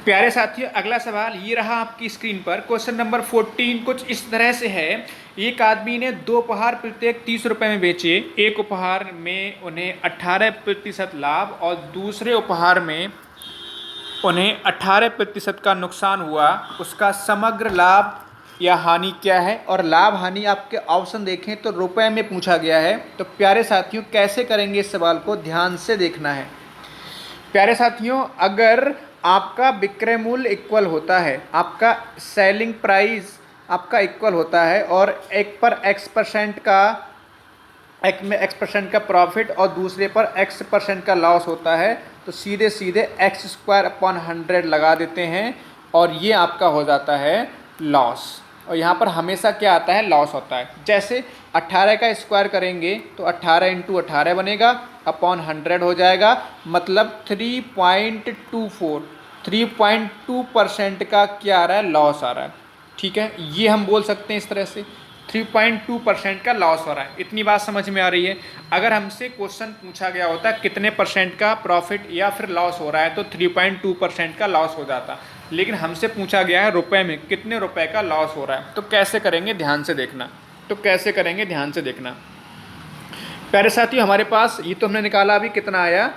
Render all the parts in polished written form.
प्यारे साथियों, अगला सवाल ये रहा आपकी स्क्रीन पर। क्वेश्चन नंबर 14 कुछ इस तरह से है। एक आदमी ने 2 उपहार प्रत्येक 30 रुपए में बेचे। एक उपहार में उन्हें 18% लाभ और दूसरे उपहार में उन्हें 18% का नुकसान हुआ। उसका समग्र लाभ या हानि क्या है? और लाभ हानि आपके ऑप्शन देखें तो रुपए में पूछा गया है। तो प्यारे साथियों, कैसे करेंगे इस सवाल को, ध्यान से देखना है। प्यारे साथियों, अगर आपका विक्रय मूल्य इक्वल होता है, आपका सेलिंग प्राइस आपका इक्वल होता है और एक पर x% का एक में x% का प्रॉफिट और दूसरे पर x% का लॉस होता है, तो सीधे सीधे x²/100 लगा देते हैं और ये आपका हो जाता है लॉस। और यहाँ पर हमेशा क्या आता है? लॉस होता है। जैसे 18 का स्क्वायर करेंगे तो 18 × 18 बनेगा, अपॉन 100 हो जाएगा, मतलब 3.2% का क्या आ रहा है? लॉस आ रहा है। ठीक है, ये हम बोल सकते हैं इस तरह से 3.2% का लॉस हो रहा है। इतनी बात समझ में आ रही है। अगर हमसे क्वेश्चन पूछा गया होता कितने % का प्रॉफिट या फिर लॉस हो रहा है तो 3.2% का लॉस हो जाता, लेकिन हमसे पूछा गया है रुपए में कितने रुपए का लॉस हो रहा है। तो कैसे करेंगे, ध्यान से देखना। प्यारे साथियों, हमारे पास ये तो हमने निकाला, अभी कितना आया?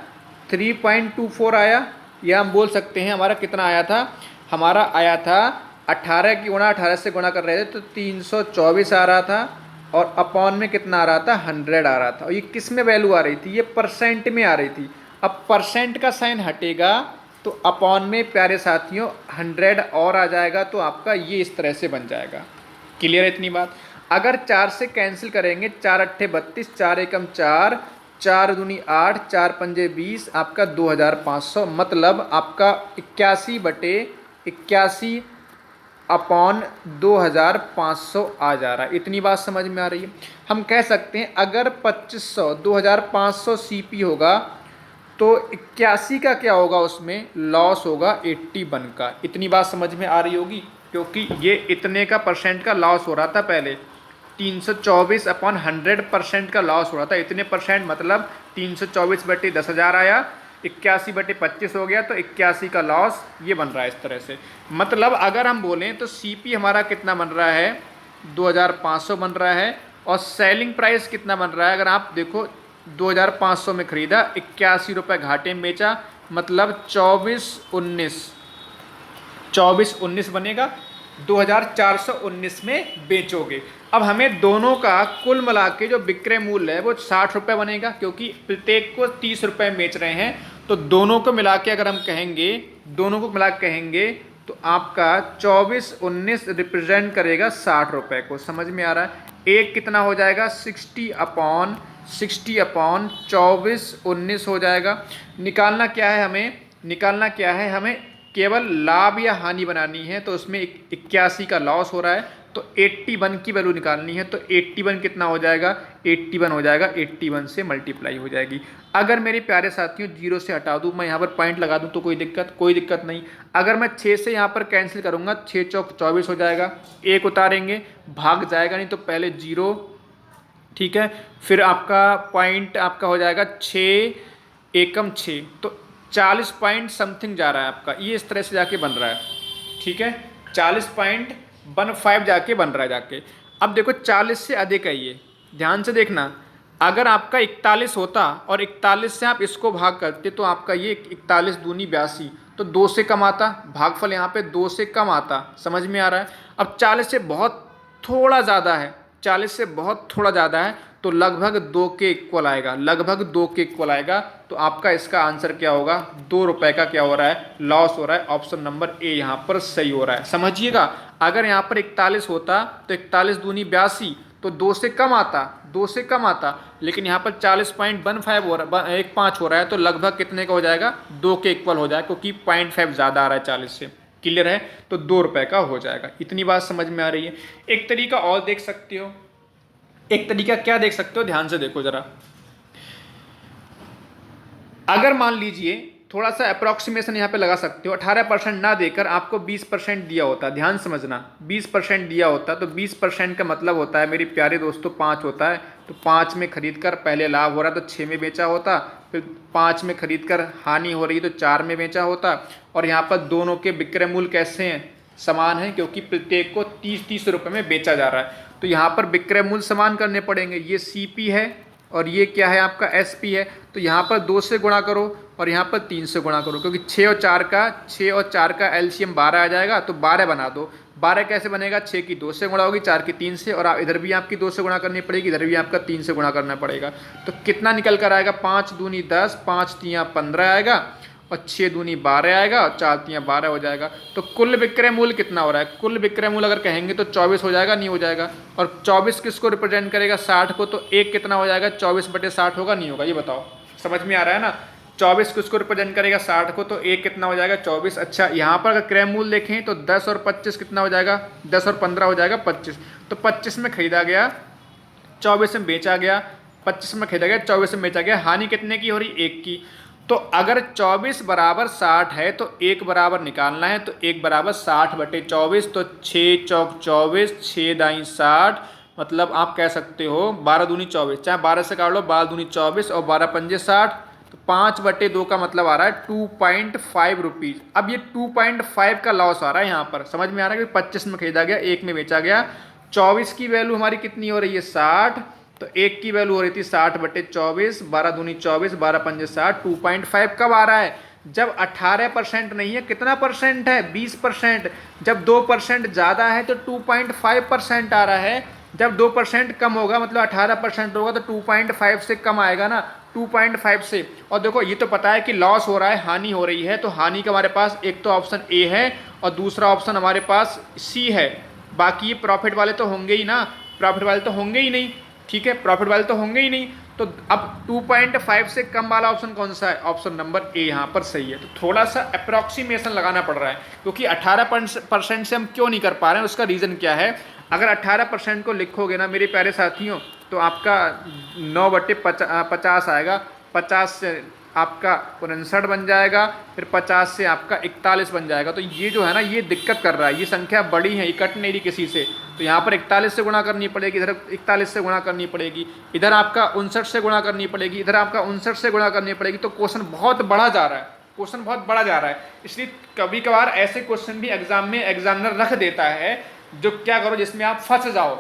3.24 आया। या हम बोल सकते हैं हमारा कितना आया था? हमारा आया था 18 की गुणा 18 से गुणा कर रहे थे तो 324 आ रहा था, और अपॉन में कितना आ रहा था? 100 आ रहा था। और ये किस में वैल्यू आ रही थी? ये परसेंट में आ रही थी। अब परसेंट का साइन हटेगा तो अपॉन में प्यारे साथियों 100 और आ जाएगा, तो आपका ये इस तरह से बन जाएगा। क्लियर है इतनी बात? अगर 4 से कैंसिल करेंगे, 4 × 8 = 32, 4 × 1 = 4, 4 दूनी 8, 4 पंजे 20, आपका 2500, मतलब आपका 81/81 अपॉन 2500 आ जा रहा है। इतनी बात समझ में आ रही है? हम कह सकते हैं अगर 2500 CP होगा तो 81 का क्या होगा? उसमें लॉस होगा 81 का। इतनी बात समझ में आ रही होगी, क्योंकि ये इतने का परसेंट का लॉस हो रहा था पहले, 324/100% का लॉस हो रहा था। इतने परसेंट मतलब 324/10,000 आया, 81/25 हो गया, तो 81 का लॉस ये बन रहा है इस तरह से। मतलब अगर हम बोलें तो CP हमारा कितना बन रहा है? 2500 बन रहा है। और सेलिंग प्राइस कितना बन रहा है? अगर आप देखो 2500 में खरीदा, 81 रुपये घाटे में बेचा, मतलब 2419 बनेगा, 2419 में बेचोगे। अब हमें दोनों का कुल मिला के जो विक्रय मूल्य है वो 60 रुपये बनेगा, क्योंकि प्रत्येक को 30 रुपये में बेच रहे हैं। तो दोनों को मिला के अगर हम कहेंगे तो आपका 2419 रिप्रेजेंट करेगा 60 रुपये को। समझ में आ रहा है? एक कितना हो जाएगा? 60/2419 हो जाएगा। निकालना क्या है हमें? केवल लाभ या हानि बनानी है। तो उसमें 81 का लॉस हो रहा है, तो 81 की वैल्यू निकालनी है। तो 81 कितना हो जाएगा? 81 से मल्टीप्लाई हो जाएगी। अगर मेरे प्यारे साथियों 0 से हटा दूँ, मैं यहाँ पर पॉइंट लगा दूँ तो कोई दिक्कत नहीं। अगर मैं 6 से यहाँ पर कैंसिल करूँगा, 6 चौक 24 हो जाएगा, 1 उतारेंगे, भाग जाएगा नहीं, तो पहले 0, ठीक है, फिर आपका पॉइंट आपका हो जाएगा 6 एकम 6, तो 40 पॉइंट समथिंग जा रहा है आपका। ये इस तरह से जाके बन रहा है। ठीक है, 40.15 जाके बन रहा है जाके। अब देखो 40 से अधिक है ये, ध्यान से देखना। अगर आपका 41 होता और 41 से आप इसको भाग करते तो आपका ये 41 दूनी 82, तो 2 से कम आता, भागफल यहाँ पे 2 से कम आता। समझ में आ रहा है? अब 40 से बहुत थोड़ा ज़्यादा है, 40 से बहुत थोड़ा ज़्यादा है, तो लगभग 2 के इक्वल आएगा। तो आपका इसका आंसर क्या होगा? 2 रुपये का क्या हो रहा है? लॉस हो रहा है। ऑप्शन नंबर ए यहाँ पर सही हो रहा है। समझिएगा, अगर यहाँ पर 41 होता तो 41 दूनी 82, तो 2 से कम आता, लेकिन यहाँ पर 40.15 हो रहा है, 15 हो रहा है, तो लगभग कितने का हो जाएगा? 2 के इक्वल हो जाएगा, क्योंकि 0.5 ज़्यादा आ रहा है 40 से। क्लियर है? तो 2 रुपये का हो जाएगा। इतनी बात समझ में आ रही है? एक तरीका और देख सकते हो। एक तरीका क्या देख सकते हो? ध्यान से देखो जरा। अगर मान लीजिए, थोड़ा सा अप्रॉक्सीमेशन यहाँ पे लगा सकते हो, 18% ना देकर आपको 20% दिया होता, ध्यान समझना, 20% दिया होता, तो 20% का मतलब होता है मेरे प्यारे दोस्तों 5 होता है। तो 5 में खरीद कर पहले लाभ हो रहा तो 6 में बेचा होता, फिर 5 में खरीद कर हानि हो रही तो 4 में बेचा होता। और यहाँ पर दोनों के विक्रय मूल्य कैसे हैं, समान है, क्योंकि प्रत्येक को 30-30 रुपये में बेचा जा रहा है। तो यहाँ पर विक्रय मूल्य समान करने पड़ेंगे। ये CP है और ये क्या है आपका SP है। तो यहाँ पर 2 से गुणा करो और यहाँ पर 3 से गुणा करो, क्योंकि 6 और 4 का LCM 12 आ जाएगा, तो 12 बना दो। 12 कैसे बनेगा, 6 की 2 से गुणा होगी, 4 की 3 से, और इधर भी आपकी 2 से गुणा करनी पड़ेगी, इधर भी आपका 3 से गुणा करना पड़ेगा। तो कितना निकल कर आएगा, 5 दूनी 10, 5 तियाँ 15 आएगा, और 6 दूनी 12 आएगा, और 4 तियाँ 12 हो जाएगा। तो कुल विक्रय मूल्य कितना हो रहा है, कुल विक्रय मूल्य अगर कहेंगे तो 24 हो जाएगा, नहीं हो जाएगा। और 24 किसको रिप्रेजेंट करेगा, 60 को, तो 1 कितना हो जाएगा, 24/60 होगा, नहीं होगा, ये बताओ। समझ में आ रहा है ना, 24 किसको रिप्रेजेंट करेगा, 60 को, तो 1 कितना हो जाएगा, 24। अच्छा, यहाँ पर अगर क्रय मूल्य देखें तो 10 और 25 कितना हो जाएगा, 10 और 15 हो जाएगा 25। तो 25 में खरीदा गया, 24 में बेचा गया, 25 में खरीदा गया, 24 में बेचा गया, हानि कितने की हो रही, 1 की। तो अगर 24 बराबर 60 है तो 1 बराबर निकालना है, तो 1 बराबर 60/24, तो 6 चौक 24, 6 दाई 60, मतलब आप कह सकते हो 12 दूनी 24, चाहे 12 से काट लो, 12 दूनी 24 और 12 पंजे 60, तो 5/2 का मतलब आ रहा है 2.5 रुपीज़। अब ये 2.5 का लॉस आ रहा है यहाँ पर, समझ में आ रहा है कि 25 में खरीदा गया, 1 में बेचा गया। 24 की वैल्यू हमारी कितनी हो रही है, 60, तो 1 की वैल्यू हो रही थी 60/24, 12 दूनी 24, 12 पंजे 60, 2.5 कब आ रहा है, जब 18% नहीं है, कितना परसेंट है, 20%। जब 2% ज़्यादा है तो 2.5% आ रहा है, जब 2% कम होगा मतलब 18% होगा तो 2.5 से कम आएगा ना, 2.5 से। और देखो ये तो पता है कि लॉस हो रहा है, हानि हो रही है, तो हानि का हमारे पास एक तो ऑप्शन A है और दूसरा ऑप्शन हमारे पास C है। बाकी ये प्रॉफिट वाले तो होंगे ही ना, प्रॉफिट वाले तो होंगे ही नहीं, ठीक है, प्रॉफिट वाले तो होंगे ही नहीं। तो अब 2.5 से कम वाला ऑप्शन कौन सा है, ऑप्शन नंबर A यहाँ पर सही है। तो थोड़ा सा अप्रॉक्सीमेशन लगाना पड़ रहा है, क्योंकि 18% से हम क्यों नहीं कर पा रहे हैं, उसका रीज़न क्या है। अगर 18% को लिखोगे ना मेरे प्यारे साथियों, तो आपका 9/50 आएगा, 50 से आपका 59 बन जाएगा, फिर 50 से आपका 41 बन जाएगा। तो ये जो है ना, ये दिक्कत कर रहा है, ये संख्या बड़ी है, ये कट नहीं रही किसी से, तो यहाँ पर 41 से गुणा करनी पड़ेगी, इधर 41 से गुणा करनी पड़ेगी, इधर आपका 59 से गुणा करनी पड़ेगी, इधर आपका 59 से गुणा करनी पड़ेगी। तो क्वेश्चन बहुत बड़ा जा रहा है, क्वेश्चन बहुत बड़ा जा रहा है। इसलिए कभी कभार ऐसे क्वेश्चन भी एग्जाम में एग्जामिनर रख देता है, जो क्या करो जिसमें आप फंस जाओ,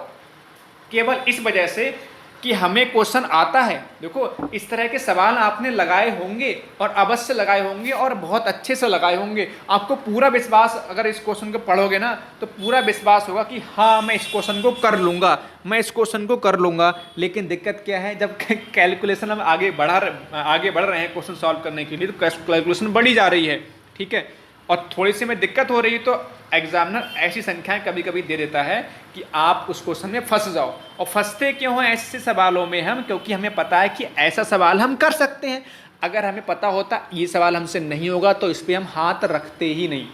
केवल इस वजह से कि हमें क्वेश्चन आता है। देखो इस तरह के सवाल आपने लगाए होंगे और अवश्य लगाए होंगे और बहुत अच्छे से लगाए होंगे। आपको पूरा विश्वास, अगर इस क्वेश्चन को पढ़ोगे ना तो पूरा विश्वास होगा कि हाँ मैं इस क्वेश्चन को कर लूँगा, मैं इस क्वेश्चन को कर लूँगा। लेकिन दिक्कत क्या है, जब कैलकुलेशन हम आगे बढ़ रहे हैं क्वेश्चन सॉल्व करने के लिए, तो कैलकुलेशन बढ़ी जा रही है, ठीक है, और थोड़ी सी में दिक्कत हो रही है, तो एग्जामिनर ऐसी संख्याएं कभी कभी दे देता है कि आप उस क्वेश्चन में फंस जाओ। और फंसते क्यों हैं ऐसे सवालों में हम, क्योंकि हमें पता है कि ऐसा सवाल हम कर सकते हैं। अगर हमें पता होता ये सवाल हमसे नहीं होगा तो इस पर हम हाथ रखते ही नहीं।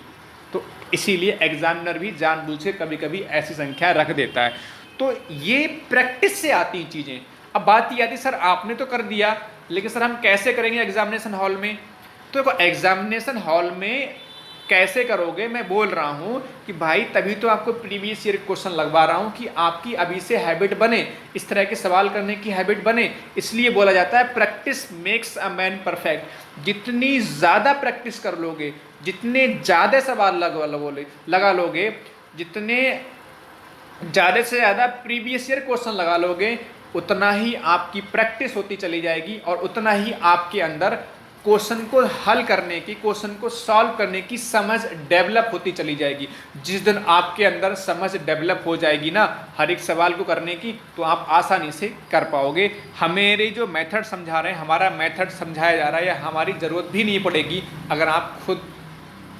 तो इसीलिए एग्जामिनर भी जानबूझ के कभी कभी ऐसी संख्या रख देता है। तो ये प्रैक्टिस से आती चीज़ें। अब बात ये आती, सर आपने तो कर दिया, लेकिन सर हम कैसे करेंगे एग्जामिनेशन हॉल में। तो देखो एग्जामिनेशन हॉल में कैसे करोगे, मैं बोल रहा हूँ कि भाई तभी तो आपको प्रीवियस ईयर क्वेश्चन लगवा रहा हूँ कि आपकी अभी से हैबिट बने, इस तरह के सवाल करने की हैबिट बने। इसलिए बोला जाता है practice makes a man perfect. जितनी ज़्यादा प्रैक्टिस कर लोगे, जितने ज़्यादा सवाल लगा लोगे, जितने ज़्यादा से ज़्यादा प्रीवियस ईयर क्वेश्चन लगा लोगे, उतना ही आपकी प्रैक्टिस होती चली जाएगी और उतना ही आपके अंदर क्वेश्चन को हल करने की, क्वेश्चन को सॉल्व करने की समझ डेवलप होती चली जाएगी। जिस दिन आपके अंदर समझ डेवलप हो जाएगी ना हर एक सवाल को करने की, तो आप आसानी से कर पाओगे। हमारे जो मेथड समझा रहे हैं, हमारा मेथड समझाया जा रहा है, या हमारी ज़रूरत भी नहीं पड़ेगी अगर आप खुद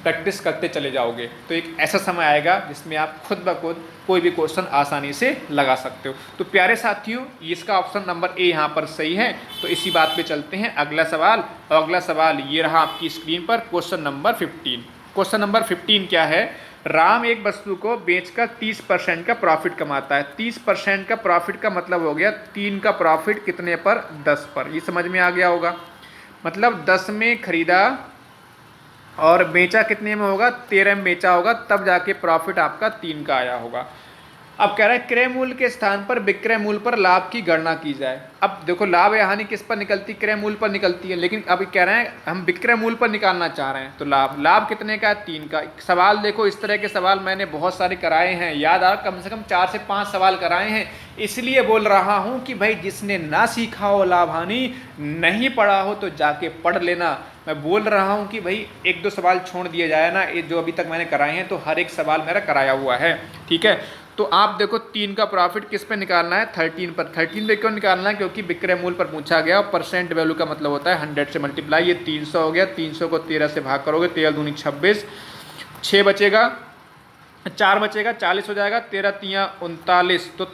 प्रैक्टिस करते चले जाओगे। तो एक ऐसा समय आएगा जिसमें आप खुद ब खुद कोई भी क्वेश्चन आसानी से लगा सकते हो। तो प्यारे साथियों, इसका ऑप्शन नंबर ए यहाँ पर सही है। तो इसी बात पे चलते हैं अगला सवाल। और अगला सवाल ये रहा आपकी स्क्रीन पर, क्वेश्चन नंबर 15। क्वेश्चन नंबर 15 क्या है, राम एक वस्तु को बेचकर 30% का प्रॉफिट कमाता है। 30% का प्रॉफिट का मतलब हो गया 3 का प्रॉफिट कितने पर, 10 पर। ये समझ में आ गया होगा। मतलब 10 में खरीदा और बेचा कितने में होगा, 13 में बेचा होगा, तब जाके प्रॉफिट आपका 3 का आया होगा। अब कह रहा है क्रय मूल्य के स्थान पर विक्रय मूल्य पर लाभ की गणना की जाए। अब देखो लाभ या हानि किस पर निकलती, क्रय मूल्य पर निकलती है, लेकिन अब कह रहे हैं हम विक्रय मूल्य पर निकालना चाह रहे हैं। तो लाभ कितने का है, 3 का। सवाल देखो, इस तरह के सवाल मैंने बहुत सारे कराए हैं, याद आ, कम से कम 4 से 5 सवाल कराए हैं। इसलिए बोल रहा हूं कि भाई जिसने ना सीखा हो लाभ हानि, नहीं पढ़ा हो तो जाके पढ़ लेना। मैं बोल रहा हूं कि भाई 1-2 सवाल छोड़ दिए जाए ना, ये जो अभी तक मैंने कराए हैं तो हर एक सवाल मेरा कराया हुआ है, ठीक है। तो आप देखो 3 का प्रॉफिट किस पे निकालना है, 13 पर। 13 पे क्यों निकालना है, क्योंकि विक्रय मूल्य पर पूछा गया और परसेंट वैल्यू का मतलब होता है 100 से मल्टीप्लाई। ये 300 हो गया, 300 को 13 से भाग करोगे, 13 दूनी 26, 6 बचेगा, 4 बचेगा, 40 हो जाएगा, 13 तियाँ 39, तो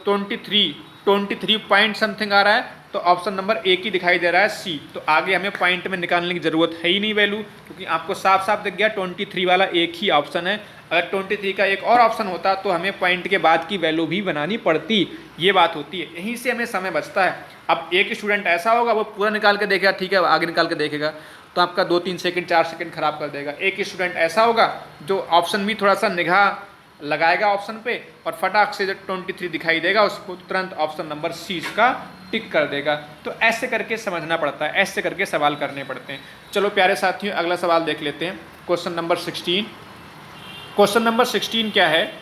23 पॉइंट समथिंग आ रहा है। तो ऑप्शन नंबर ए की दिखाई दे रहा है, सी। तो आगे हमें पॉइंट में निकालने की जरूरत है ही नहीं वैल्यू, क्योंकि आपको साफ साफ दिख गया 23 वाला एक ही ऑप्शन है। अगर 23 का एक और ऑप्शन होता तो हमें पॉइंट के बाद की वैल्यू भी बनानी पड़ती, ये बात होती है। यहीं से हमें समय बचता है। अब एक स्टूडेंट ऐसा होगा वो पूरा निकाल के देखेगा, ठीक है, आगे निकाल के देखेगा तो आपका 2-3 सेकंड 4 सेकंड खराब कर देगा। एक स्टूडेंट ऐसा होगा जो ऑप्शन भी थोड़ा सा निगाह लगाएगा ऑप्शन पे और फटाक से जो 23 दिखाई देगा उसको तुरंत ऑप्शन नंबर सी का टिक कर देगा। तो ऐसे करके समझना पड़ता है, ऐसे करके सवाल करने पड़ते हैं। चलो प्यारे साथियों, अगला सवाल देख लेते हैं। Question number 16। क्वेश्चन नंबर 16 क्या है,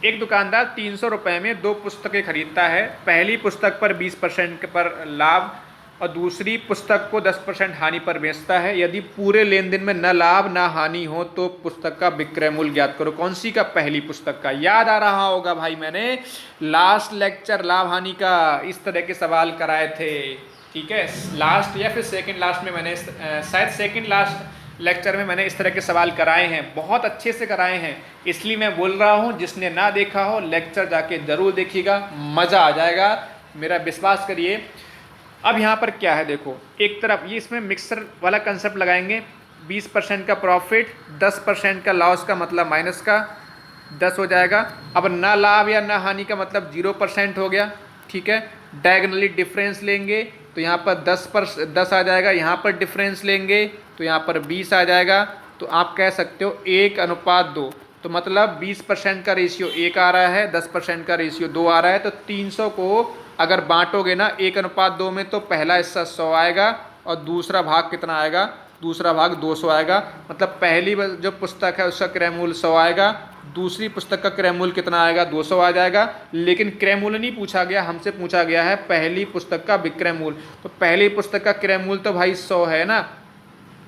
एक दुकानदार 300 रुपये में 2 पुस्तकें खरीदता है। पहली पुस्तक पर 20% पर लाभ और दूसरी पुस्तक को 10% हानि पर बेचता है। यदि पूरे लेन देन में न लाभ न हानि हो तो पुस्तक का विक्रय मूल्य ज्ञात करो। कौन सी का, पहली पुस्तक का। याद आ रहा होगा भाई, मैंने लास्ट लेक्चर लाभ हानि का इस तरह के सवाल कराए थे, ठीक है। लास्ट या फिर सेकंड लास्ट में मैंने, शायद सेकंड लास्ट लेक्चर में मैंने इस तरह के सवाल कराए हैं, बहुत अच्छे से कराए हैं। इसलिए मैं बोल रहा हूँ जिसने ना देखा हो लेक्चर जाके जरूर देखिएगा, मज़ा आ जाएगा, मेरा विश्वास करिए। अब यहाँ पर क्या है देखो, एक तरफ ये इसमें मिक्सर वाला कंसेप्ट लगाएंगे। 20% का प्रॉफिट, 10% का लॉस का मतलब माइनस का 10 हो जाएगा। अब ना लाभ या ना हानि का मतलब 0% हो गया, ठीक है। डायगनली डिफरेंस लेंगे तो यहाँ पर 10 आ जाएगा, यहाँ पर डिफरेंस लेंगे तो यहाँ पर 20 आ जाएगा। तो आप कह सकते हो 1:2, तो मतलब 20% का रेशियो 1 आ रहा है, 10% का रेशियो 2 आ रहा है। तो 300 को अगर बांटोगे ना 1:2 में तो पहला हिस्सा 100 आएगा और दूसरा भाग कितना आएगा, दूसरा भाग 200 आएगा। मतलब पहली जो पुस्तक है उसका क्रय मूल्य 100 आएगा, दूसरी पुस्तक का क्रय मूल्य कितना आएगा, 200 आ जाएगा। लेकिन क्रय मूल्य नहीं पूछा गया, हमसे पूछा गया है पहली पुस्तक का विक्रय मूल्य। तो पहली पुस्तक का क्रय मूल्य तो भाई 100 है ना।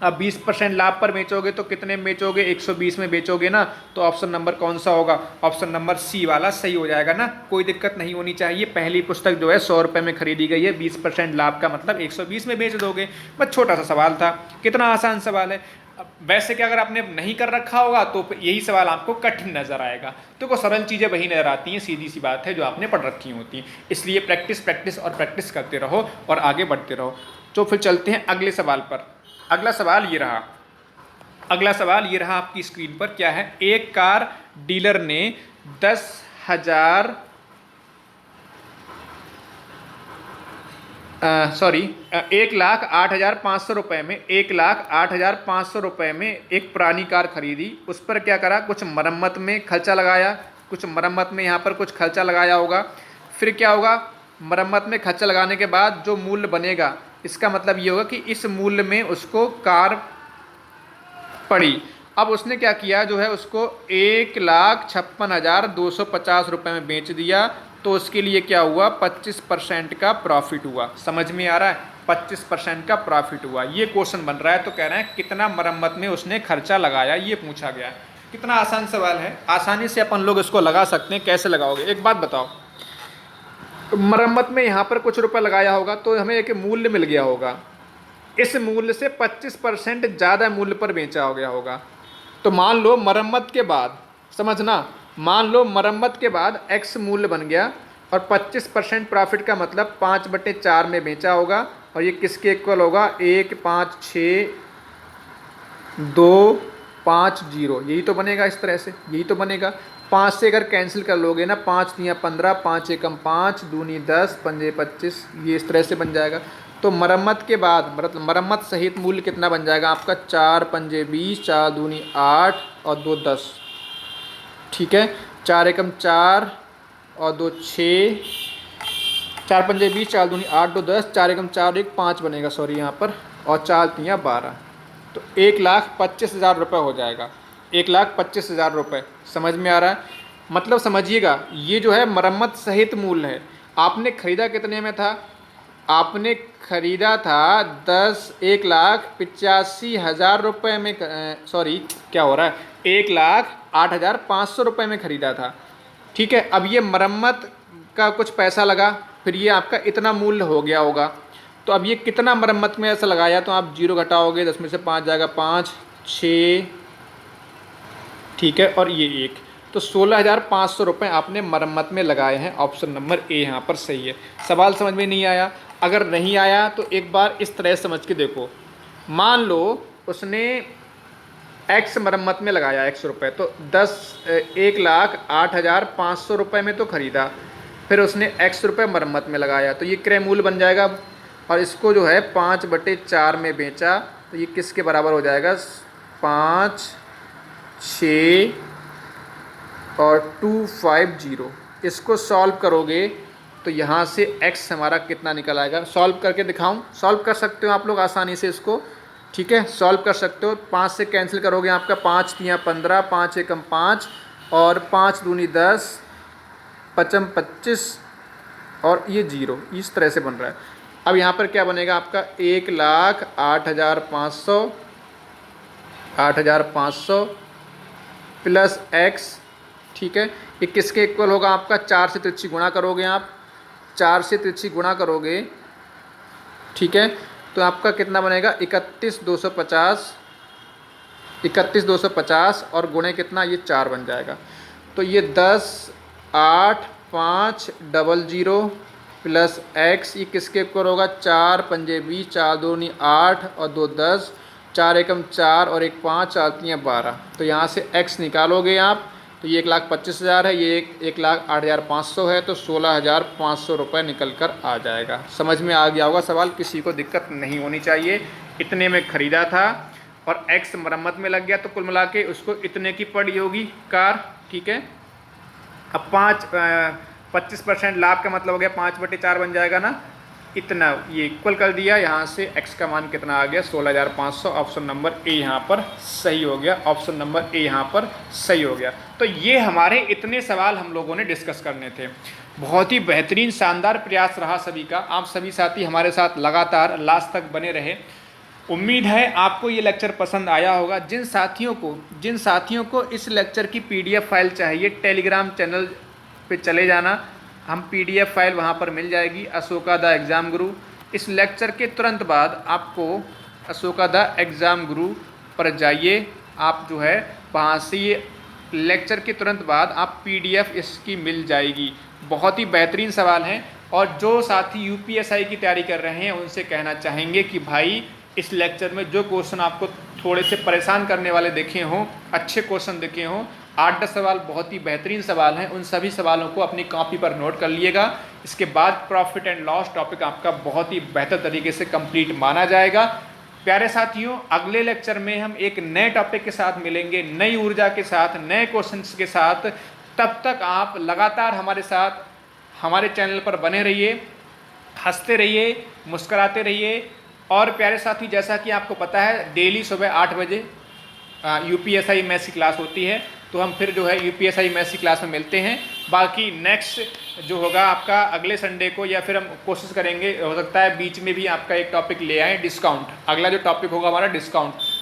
अब 20% लाभ पर बेचोगे तो कितने में बेचोगे, 120 में बेचोगे ना। तो ऑप्शन नंबर कौन सा होगा, ऑप्शन नंबर सी वाला सही हो जाएगा ना। कोई दिक्कत नहीं होनी चाहिए। पहली पुस्तक जो है 100 रुपये में खरीदी गई है, 20% लाभ का मतलब 120 में बेच दोगे। बस छोटा सा सवाल था, कितना आसान सवाल है। वैसे कि अगर आपने नहीं कर रखा होगा तो यही सवाल आपको कठिन नजर आएगा। तो को सरल चीज़ें वही नजर आती हैं, सीधी सी बात है, जो आपने पढ़ रखी होती हैं। इसलिए प्रैक्टिस और प्रैक्टिस करते रहो और आगे बढ़ते रहो। तो फिर चलते हैं अगले सवाल पर। अगला सवाल ये रहा आपकी स्क्रीन पर। क्या है, एक कार डीलर ने 1,08,500 रुपये में 1,08,500 रुपये में एक पुरानी कार खरीदी। उस पर क्या करा, कुछ मरम्मत में खर्चा लगाया, कुछ मरम्मत में यहाँ पर कुछ खर्चा लगाया होगा। फिर क्या होगा, मरम्मत में खर्चा लगाने के बाद जो मूल्य बनेगा, इसका मतलब ये होगा कि इस मूल्य में उसको कार पड़ी। अब उसने क्या किया, जो है उसको 1,56,250 रुपये में बेच दिया। तो उसके लिए क्या हुआ, 25% का प्रॉफिट हुआ। समझ में आ रहा है, 25% का प्रॉफिट हुआ। ये क्वेश्चन बन रहा है। तो कह रहे हैं कितना मरम्मत में उसने खर्चा लगाया, ये पूछा गया। कितना आसान सवाल है, आसानी से अपन लोग इसको लगा सकते हैं। कैसे लगाओगे, एक बात बताओ। मरम्मत में यहाँ पर कुछ रुपए लगाया होगा तो हमें एक मूल्य मिल गया होगा, इस मूल्य से 25% ज़्यादा मूल्य पर बेचा हो गया होगा। तो मान लो मरम्मत के बाद, समझना, मान लो मरम्मत के बाद x मूल्य बन गया और 25% प्रॉफिट का मतलब 5/4 में बेचा होगा। और ये किसके इक्वल होगा, 1,5,6,2,5,0, यही तो बनेगा। इस तरह से यही तो बनेगा। 5 से अगर कैंसिल कर लोगे ना, 5 × 15, 5 एकम 5, दूनी 10, पंजे 25, ये इस तरह से बन जाएगा। तो मरम्मत के बाद, मतलब मरम्मत सहित मूल्य कितना बन जाएगा आपका, 4 पंजे 20, 4 दूनी 8 और 2 10, ठीक है। 4 एकम 4, और 2 6, 4 पंजे 20, 4 दूनी 8, 2 10, 4 एकम 4 1 5 बनेगा, सॉरी यहाँ पर, और 4 तियाँ 12। तो 1,25,000 रुपये हो जाएगा। 1,25,000 रुपये समझ में आ रहा है? मतलब समझिएगा, ये जो है मरम्मत सहित मूल्य है। आपने ख़रीदा कितने में था? आपने ख़रीदा था 1,85,000 रुपये में, सॉरी क्या हो रहा है, 1,08,500 रुपये में ख़रीदा था। ठीक है, अब ये मरम्मत का कुछ पैसा लगा, फिर ये आपका इतना मूल्य हो गया होगा। तो अब ये कितना मरम्मत में ऐसा लगाया, तो आप 0 घटाओगे, 10 में से 5 जाएगा, 5 6, ठीक है, और ये 1, तो 16,500 रुपये आपने मरम्मत में लगाए हैं। ऑप्शन नंबर ए यहाँ पर सही है। सवाल समझ में नहीं आया? अगर नहीं आया तो एक बार इस तरह समझ के देखो। मान लो उसने एक्स मरम्मत में लगाया x रुपये, तो 1,08,500 रुपये में तो ख़रीदा, फिर उसने x रुपये मरम्मत में लगाया, तो ये क्रय मूल्य बन जाएगा। और इसको जो है 5/4 में बेचा, तो ये किसके बराबर हो जाएगा? 5 6 और 250। इसको सॉल्व करोगे तो यहाँ से x हमारा कितना निकल आएगा? सॉल्व करके दिखाऊं? सॉल्व कर सकते हो आप लोग आसानी से इसको, ठीक है, सॉल्व कर सकते हो। 5 से कैंसिल करोगे, आपका 5 तियाँ 15, 5 एकम 5, और 5 दूनी 10, 5 25, और ये 0, इस तरह से बन रहा है। अब यहाँ पर क्या बनेगा आपका? 1,08,500 प्लस x, ठीक है, ये किसके इक्वल होगा आपका? 4 से तिरछी गुणा करोगे आप, 4 से तिरछी गुणा करोगे, ठीक है, तो आपका कितना बनेगा? 31,250 और गुणे कितना? ये 4 बन जाएगा। तो ये 10,8,500 प्लस x, ये किसके इक्वल होगा? 4 पंजे 20, 4 दूनी 8 और 2 10, 4 एकम 4 और 1 5, 4 तियाँ 12। तो यहाँ से x निकालोगे आप, तो ये 1,25,000 है, ये 1,08,500 है, तो 16,500 रुपये निकल कर आ जाएगा। समझ में आ गया होगा सवाल? किसी को दिक्कत नहीं होनी चाहिए। इतने में ख़रीदा था और x मरम्मत में लग गया, तो कुल मिला के उसको इतने की पड़ी होगी कार, ठीक है। अब 25% लाभ का मतलब हो गया 5/4 बन जाएगा ना, इतना ये इक्वल कर दिया। यहाँ से x का मान कितना आ गया? 16,500। ऑप्शन नंबर ए यहाँ पर सही हो गया। ऑप्शन नंबर ए यहाँ पर सही हो गया। तो ये हमारे इतने सवाल हम लोगों ने डिस्कस करने थे। बहुत ही बेहतरीन शानदार प्रयास रहा सभी का। आप सभी साथी हमारे साथ लगातार लास्ट तक बने रहे। उम्मीद है आपको ये लेक्चर पसंद आया होगा। जिन साथियों को इस लेक्चर की PDF फाइल चाहिए, टेलीग्राम चैनल पे चले जाना, हम PDF फाइल वहाँ पर मिल जाएगी, अशोका द एग्ज़ाम गुरु। इस लेक्चर के तुरंत बाद आपको अशोका द एग्ज़ाम गुरु पर जाइए, आप जो है वहाँ से ये लेक्चर के तुरंत बाद आप PDF इसकी मिल जाएगी। बहुत ही बेहतरीन सवाल हैं, और जो साथी UPSI की तैयारी कर रहे हैं उनसे कहना चाहेंगे कि भाई इस लेक्चर में जो क्वेश्चन आपको थोड़े से परेशान करने वाले दिखे हों, अच्छे क्वेश्चन दिखे हों, 8-10 सवाल बहुत ही बेहतरीन सवाल हैं, उन सभी सवालों को अपनी कॉपी पर नोट कर लिएगा। इसके बाद प्रॉफिट एंड लॉस टॉपिक आपका बहुत ही बेहतर तरीके से कंप्लीट माना जाएगा। प्यारे साथियों, अगले लेक्चर में हम एक नए टॉपिक के साथ मिलेंगे, नई ऊर्जा के साथ, नए क्वेश्चंस के साथ। तब तक आप लगातार हमारे साथ हमारे चैनल पर बने रहिए, हंसते रहिए, मुस्कराते रहिए। और प्यारे साथी, जैसा कि आपको पता है डेली सुबह 8 बजे UPSI मैथ्स की क्लास होती है, तो हम फिर जो है UPSI मैथ्स की क्लास में मिलते हैं। बाकी नेक्स्ट जो होगा आपका अगले संडे को, या फिर हम कोशिश करेंगे, हो सकता है बीच में भी आपका एक टॉपिक ले आएँ, डिस्काउंट। अगला जो टॉपिक होगा हमारा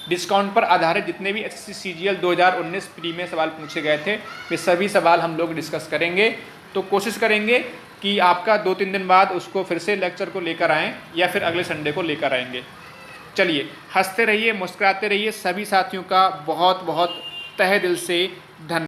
डिस्काउंट पर आधारित जितने भी SSC CGL 2019 प्री में सवाल पूछे गए थे, वे सभी सवाल हम लोग डिस्कस करेंगे। तो कोशिश करेंगे कि आपका 2-3 दिन बाद उसको फिर से लेक्चर को लेकर आएँ, या फिर अगले संडे को लेकर आएंगे। चलिए, हंसते रहिए, मुस्कुराते रहिए। सभी साथियों का बहुत बहुत तहे दिल से धन्यवाद।